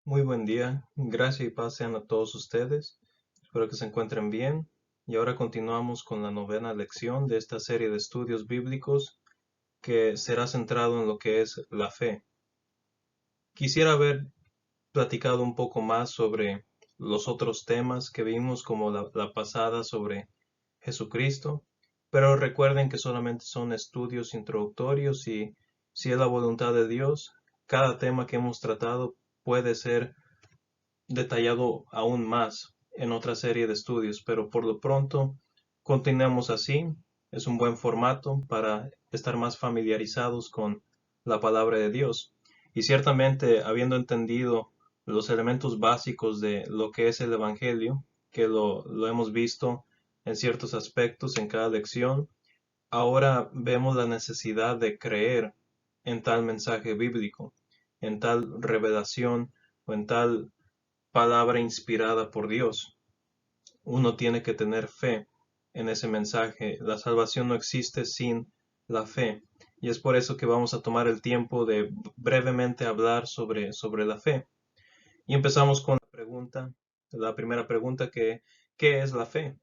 Muy buen día, gracias y paz sean a todos ustedes. Espero que se encuentren bien. Y ahora continuamos con la novena lección de esta serie de estudios bíblicos que será centrado en lo que es la fe. Quisiera haber platicado un poco más sobre los otros temas que vimos, como la pasada sobre Jesucristo, pero recuerden que solamente son estudios introductorios y si es la voluntad de Dios, cada tema que hemos tratado puede ser detallado aún más en otra serie de estudios, pero por lo pronto continuemos así. Es un buen formato para estar más familiarizados con la palabra de Dios. Y ciertamente, habiendo entendido los elementos básicos de lo que es el Evangelio, que lo hemos visto en ciertos aspectos en cada lección, ahora vemos la necesidad de creer en tal mensaje bíblico, en tal revelación o en tal palabra inspirada por Dios. Uno tiene que tener fe en ese mensaje. La salvación no existe sin la fe. Y es por eso que vamos a tomar el tiempo de brevemente hablar sobre la fe. Y empezamos con la primera pregunta que, ¿qué es la fe?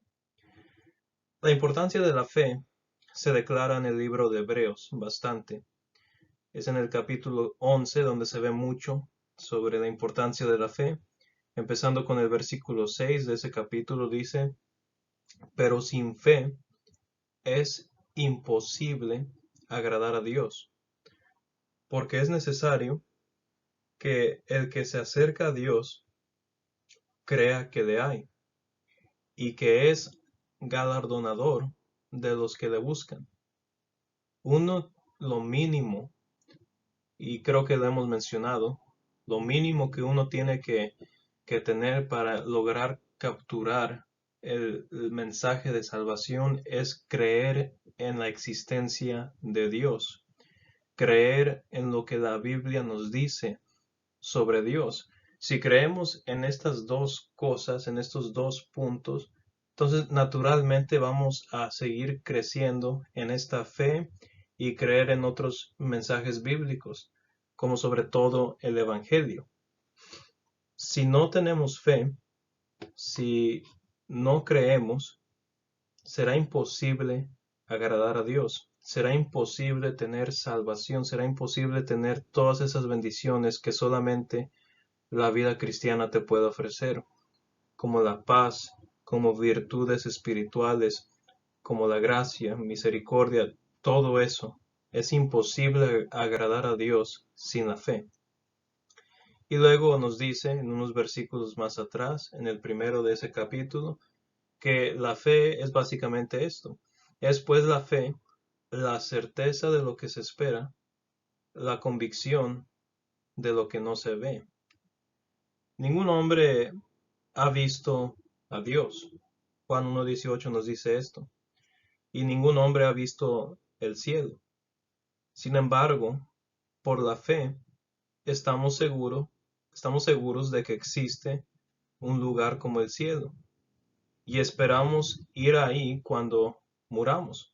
La importancia de la fe se declara en el libro de Hebreos bastante. Es en el capítulo 11 donde se ve mucho sobre la importancia de la fe. Empezando con el versículo 6 de ese capítulo dice, pero sin fe es imposible agradar a Dios, porque es necesario que el que se acerca a Dios crea que le hay y que es galardonador de los que le buscan. Uno, lo mínimo, y creo que lo hemos mencionado, lo mínimo que uno tiene que tener para lograr capturar el mensaje de salvación es creer en la existencia de Dios, creer en lo que la Biblia nos dice sobre Dios. Si creemos en estas dos cosas, en estos dos puntos, entonces naturalmente vamos a seguir creciendo en esta fe y creer en otros mensajes bíblicos, como sobre todo el Evangelio. Si no tenemos fe, si no creemos, será imposible agradar a Dios. Será imposible tener salvación, será imposible tener todas esas bendiciones que solamente la vida cristiana te puede ofrecer, como la paz, como virtudes espirituales, como la gracia, misericordia, todo eso. Es imposible agradar a Dios sin la fe. Y luego nos dice en unos versículos más atrás, en el primero de ese capítulo, que la fe es básicamente esto. Es pues la fe, la certeza de lo que se espera, la convicción de lo que no se ve. Ningún hombre ha visto a Dios. Juan 1:18 nos dice esto. Y ningún hombre ha visto el cielo. Sin embargo, por la fe estamos seguros, estamos seguros de que existe un lugar como el cielo y esperamos ir ahí cuando muramos.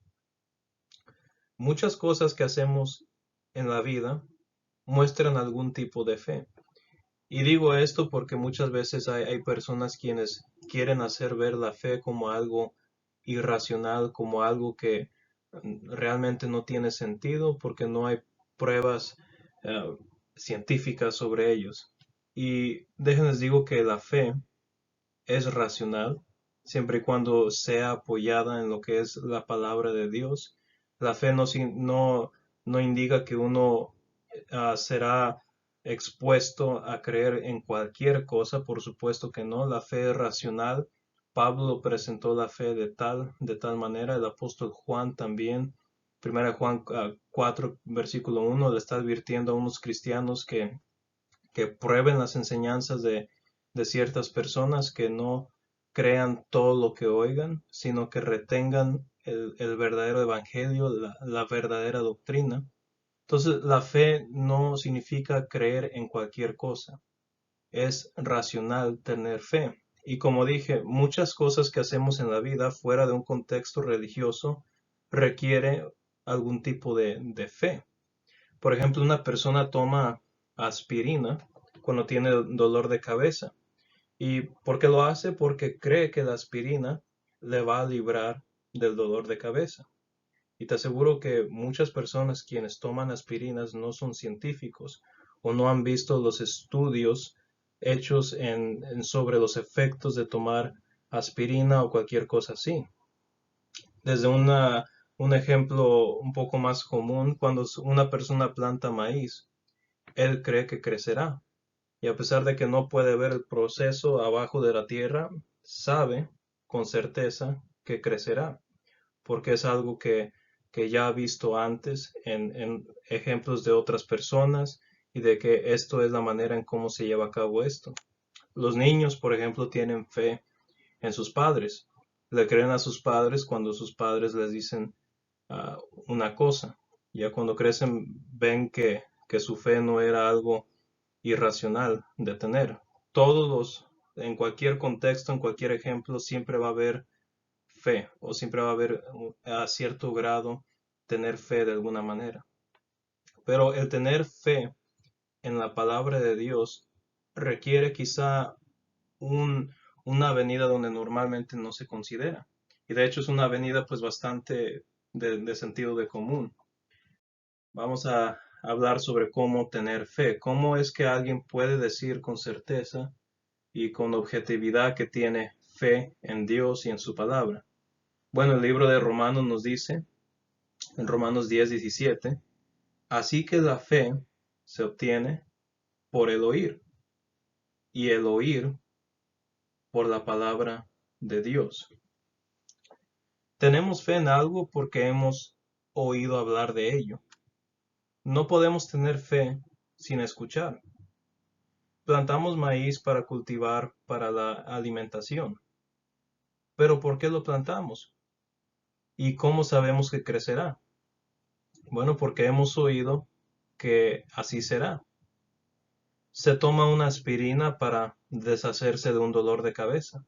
Muchas cosas que hacemos en la vida muestran algún tipo de fe. Y digo esto porque muchas veces hay personas quienes quieren hacer ver la fe como algo irracional, como algo que realmente no tiene sentido porque no hay pruebas eh, científicas sobre ellos. Y déjenles digo que la fe es racional siempre y cuando sea apoyada en lo que es la palabra de Dios. La fe no indica que uno será expuesto a creer en cualquier cosa, por supuesto que no. La fe es racional. Pablo presentó la fe de tal manera. El apóstol Juan también. Primera Juan 4, versículo 1, le está advirtiendo a unos cristianos que prueben las enseñanzas de ciertas personas, que no crean todo lo que oigan, sino que retengan el verdadero evangelio, la verdadera doctrina. Entonces, la fe no significa creer en cualquier cosa, es racional tener fe. Y como dije, muchas cosas que hacemos en la vida fuera de un contexto religioso requiere algún tipo de fe. Por ejemplo, una persona toma aspirina cuando tiene dolor de cabeza. ¿Y por qué lo hace? Porque cree que la aspirina le va a librar del dolor de cabeza. Y te aseguro que muchas personas quienes toman aspirinas no son científicos o no han visto los estudios hechos sobre los efectos de tomar aspirina o cualquier cosa así. Desde un ejemplo un poco más común, cuando una persona planta maíz, él cree que crecerá. Y a pesar de que no puede ver el proceso abajo de la tierra, sabe con certeza que crecerá, porque es algo que ya ha visto antes en ejemplos de otras personas y de que esto es la manera en cómo se lleva a cabo esto. Los niños, por ejemplo, tienen fe en sus padres. Le creen a sus padres cuando sus padres les dicen una cosa. Ya cuando crecen ven que su fe no era algo irracional de tener. En cualquier contexto, en cualquier ejemplo, siempre va a haber fe o siempre va a haber a cierto grado tener fe de alguna manera. Pero el tener fe en la palabra de Dios requiere quizá un, una avenida donde normalmente no se considera. Y de hecho es una avenida pues bastante de sentido de común. Vamos a hablar sobre cómo tener fe. ¿Cómo es que alguien puede decir con certeza y con objetividad que tiene fe en Dios y en su palabra? Bueno, el libro de Romanos nos dice, en Romanos 10:17, así que la fe se obtiene por el oír, y el oír por la palabra de Dios. Tenemos fe en algo porque hemos oído hablar de ello. No podemos tener fe sin escuchar. Plantamos maíz para cultivar para la alimentación. Pero ¿por qué lo plantamos? ¿Y cómo sabemos que crecerá? Bueno, porque hemos oído que así será. Se toma una aspirina para deshacerse de un dolor de cabeza.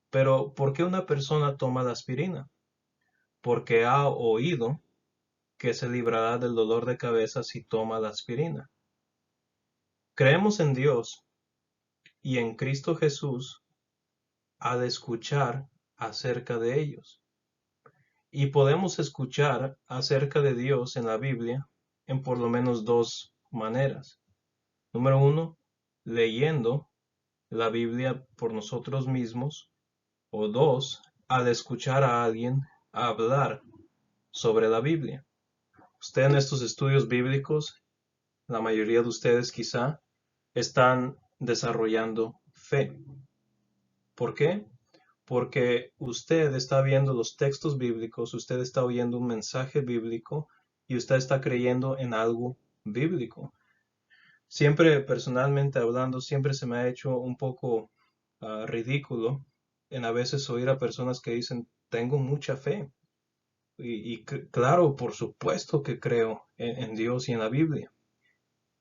Pero ¿por qué una persona toma la aspirina? Porque ha oído que se librará del dolor de cabeza si toma la aspirina. Creemos en Dios y en Cristo Jesús al escuchar acerca de ellos. Y podemos escuchar acerca de Dios en la Biblia en por lo menos dos maneras. Número uno, leyendo la Biblia por nosotros mismos. O dos, al escuchar a alguien hablar sobre la Biblia. Usted en estos estudios bíblicos, la mayoría de ustedes quizá, están desarrollando fe. ¿Por qué? Porque usted está viendo los textos bíblicos, usted está oyendo un mensaje bíblico y usted está creyendo en algo bíblico. Siempre, personalmente hablando, siempre se me ha hecho un poco ridículo en a veces oír a personas que dicen, tengo mucha fe. Claro, por supuesto que creo en Dios y en la Biblia.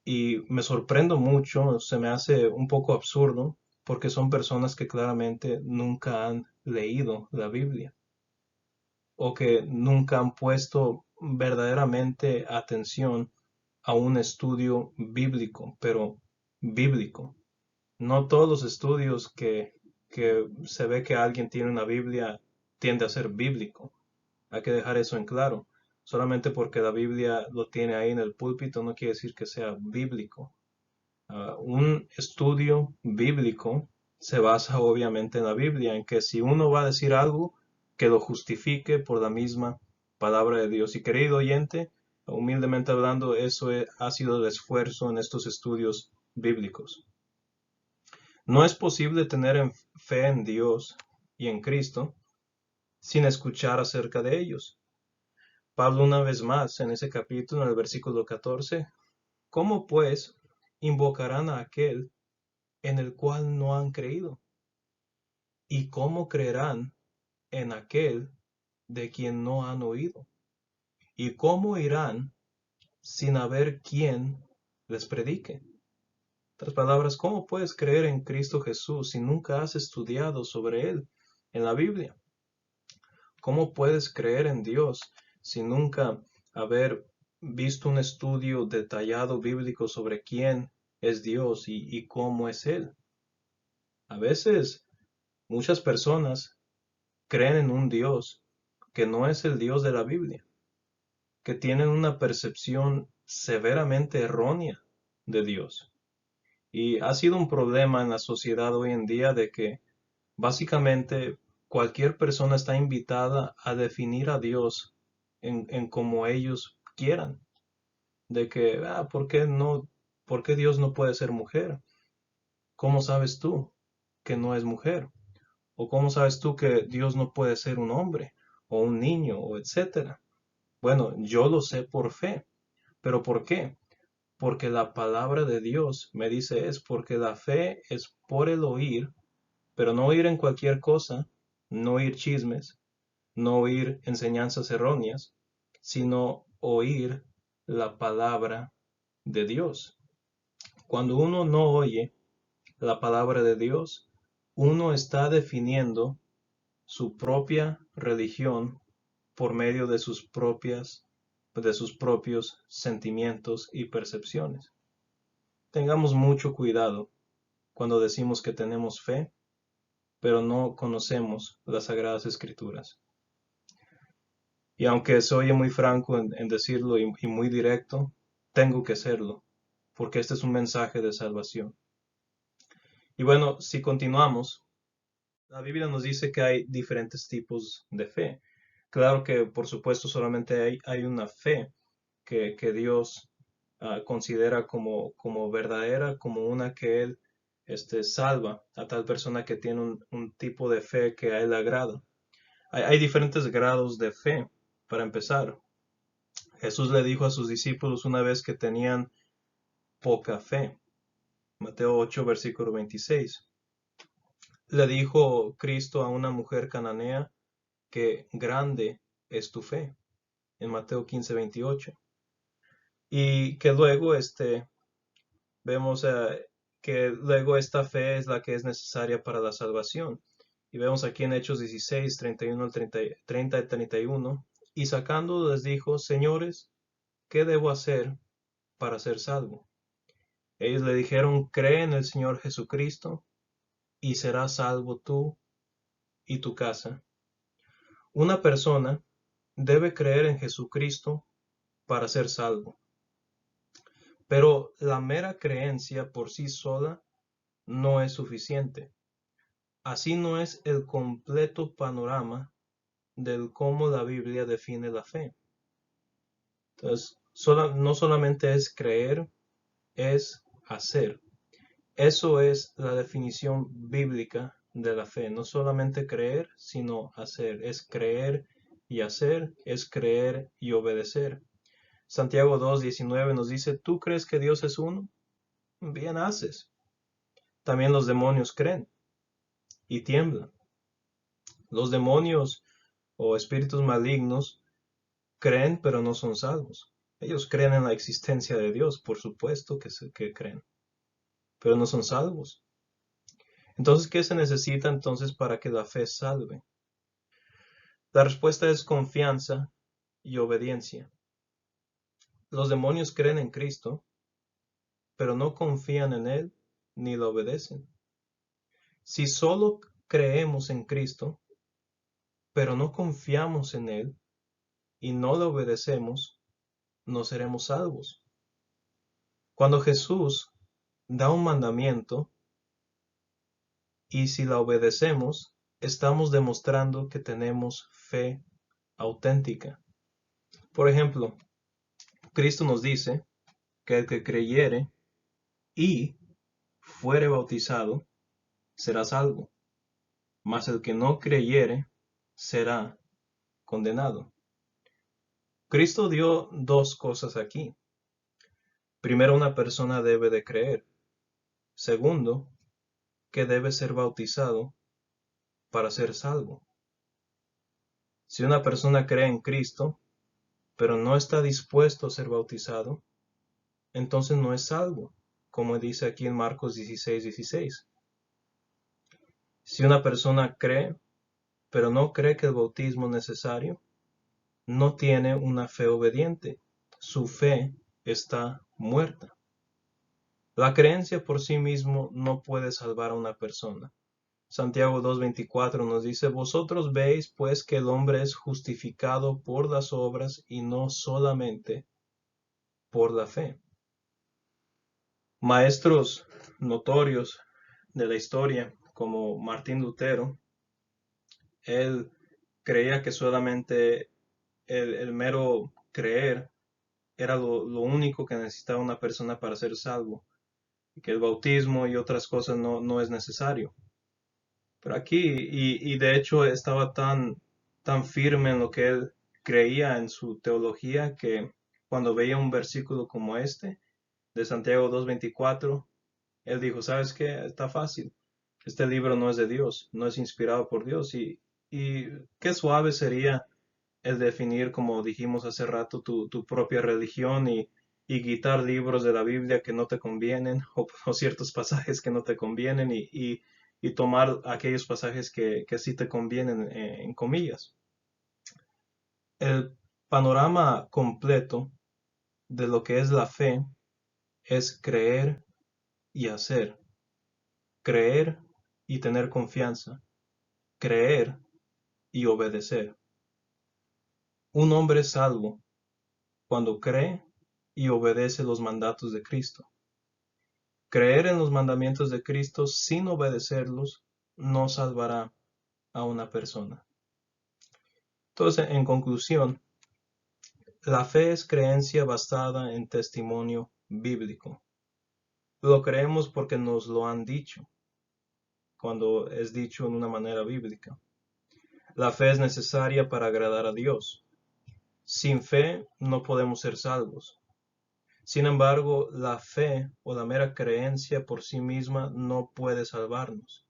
Y me sorprendo mucho, se me hace un poco absurdo, porque son personas que claramente nunca han leído la Biblia o que nunca han puesto verdaderamente atención a un estudio bíblico, pero bíblico. No todos los estudios que se ve que alguien tiene una Biblia tiende a ser bíblico. Hay que dejar eso en claro. Solamente porque la Biblia lo tiene ahí en el púlpito no quiere decir que sea bíblico. Un estudio bíblico se basa obviamente en la Biblia, en que si uno va a decir algo, que lo justifique por la misma palabra de Dios. Y querido oyente, humildemente hablando, ha sido el esfuerzo en estos estudios bíblicos. No es posible tener fe en Dios y en Cristo sin escuchar acerca de ellos. Pablo una vez más en ese capítulo, en el versículo 14, ¿cómo pues invocarán a aquel en el cual no han creído? ¿Y cómo creerán en aquel de quien no han oído? ¿Y cómo irán sin haber quien les predique? En otras palabras, ¿cómo puedes creer en Cristo Jesús si nunca has estudiado sobre Él en la Biblia? ¿Cómo puedes creer en Dios si nunca haber visto un estudio detallado bíblico sobre quién es Dios y cómo es Él. A veces muchas personas creen en un Dios que no es el Dios de la Biblia, que tienen una percepción severamente errónea de Dios. Y ha sido un problema en la sociedad hoy en día de que básicamente cualquier persona está invitada a definir a Dios en como ellos quieran. De que, ¿por qué no, por qué Dios no puede ser mujer? ¿Cómo sabes tú que no es mujer? ¿O cómo sabes tú que Dios no puede ser un hombre o un niño o etcétera? Bueno, yo lo sé por fe. ¿Pero por qué? Porque la palabra de Dios me dice es porque la fe es por el oír, pero no oír en cualquier cosa, no oír chismes, no oír enseñanzas erróneas, sino oír la palabra de Dios. Cuando uno no oye la palabra de Dios, uno está definiendo su propia religión por medio de sus propios sentimientos y percepciones. Tengamos mucho cuidado cuando decimos que tenemos fe, pero no conocemos las Sagradas Escrituras. Y aunque se oye muy franco en decirlo y muy directo, tengo que serlo, porque este es un mensaje de salvación. Y bueno, si continuamos, la Biblia nos dice que hay diferentes tipos de fe. Claro que, por supuesto, solamente hay una fe que Dios considera como verdadera, como una que Él salva a tal persona que tiene un tipo de fe que a Él agrada. Hay diferentes grados de fe, para empezar. Jesús le dijo a sus discípulos una vez que tenían poca fe. Mateo 8, versículo 26. Le dijo Cristo a una mujer cananea que grande es tu fe, en Mateo 15, 28. Y que luego vemos que luego esta fe es la que es necesaria para la salvación. Y vemos aquí en Hechos 16, 31 al 30 y 31. Y sacando les dijo, señores, ¿qué debo hacer para ser salvo? Ellos le dijeron, cree en el Señor Jesucristo y serás salvo tú y tu casa. Una persona debe creer en Jesucristo para ser salvo. Pero la mera creencia por sí sola no es suficiente. Así no es el completo panorama del cómo la Biblia define la fe. Entonces, no solamente es creer, es hacer. Eso es la definición bíblica de la fe. No solamente creer, sino hacer. Es creer y hacer, es creer y obedecer. Santiago 2:19 nos dice, ¿tú crees que Dios es uno? Bien haces. También los demonios creen y tiemblan. Los demonios o espíritus malignos creen pero no son salvos. Ellos creen en la existencia de Dios, por supuesto que creen, pero no son salvos. Entonces, ¿qué se necesita entonces para que la fe salve? La respuesta es confianza y obediencia. Los demonios creen en Cristo, pero no confían en Él ni lo obedecen. Si solo creemos en Cristo, pero no confiamos en Él y no lo obedecemos, no seremos salvos. Cuando Jesús da un mandamiento y si la obedecemos, estamos demostrando que tenemos fe auténtica. Por ejemplo, Cristo nos dice que el que creyere y fuere bautizado será salvo, mas el que no creyere será condenado. Cristo dio dos cosas aquí. Primero, una persona debe de creer. Segundo, que debe ser bautizado para ser salvo. Si una persona cree en Cristo, pero no está dispuesto a ser bautizado, entonces no es salvo, como dice aquí en Marcos 16:16. Si una persona cree, pero no cree que el bautismo es necesario, no tiene una fe obediente. Su fe está muerta. La creencia por sí mismo no puede salvar a una persona. Santiago 2:24 nos dice, vosotros veis pues que el hombre es justificado por las obras y no solamente por la fe. Maestros notorios de la historia, como Martín Lutero, él creía que solamente el mero creer era lo único que necesitaba una persona para ser salvo, y que el bautismo y otras cosas no es necesario. Pero aquí, y de hecho estaba tan firme en lo que él creía en su teología que cuando veía un versículo como este, de Santiago 2:24, él dijo, ¿sabes qué? Está fácil. Este libro no es de Dios, no es inspirado por Dios. Y qué suave sería el definir, como dijimos hace rato, tu propia religión y quitar libros de la Biblia que no te convienen o ciertos pasajes que no te convienen y tomar aquellos pasajes que sí te convienen, en comillas. El panorama completo de lo que es la fe es creer y hacer, creer y tener confianza, creer y obedecer. Un hombre es salvo cuando cree y obedece los mandatos de Cristo. Creer en los mandamientos de Cristo sin obedecerlos no salvará a una persona. Entonces, en conclusión, la fe es creencia basada en testimonio bíblico. Lo creemos porque nos lo han dicho, cuando es dicho en una manera bíblica. La fe es necesaria para agradar a Dios. Sin fe no podemos ser salvos. Sin embargo, la fe o la mera creencia por sí misma no puede salvarnos.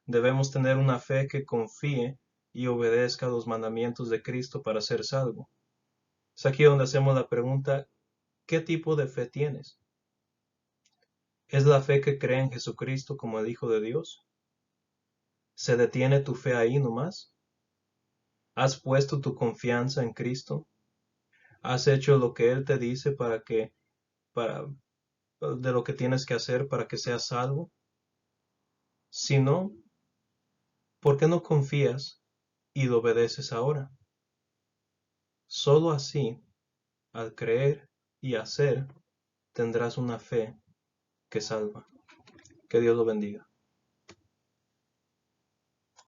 Debemos tener una fe que confíe y obedezca los mandamientos de Cristo para ser salvo. Es aquí donde hacemos la pregunta, ¿qué tipo de fe tienes? ¿Es la fe que cree en Jesucristo como el Hijo de Dios? ¿Se detiene tu fe ahí nomás? ¿Has puesto tu confianza en Cristo? ¿Has hecho lo que Él te dice para, de lo que tienes que hacer para que seas salvo? Si no, ¿por qué no confías y lo obedeces ahora? Solo así, al creer y hacer, tendrás una fe que salva. Que Dios lo bendiga.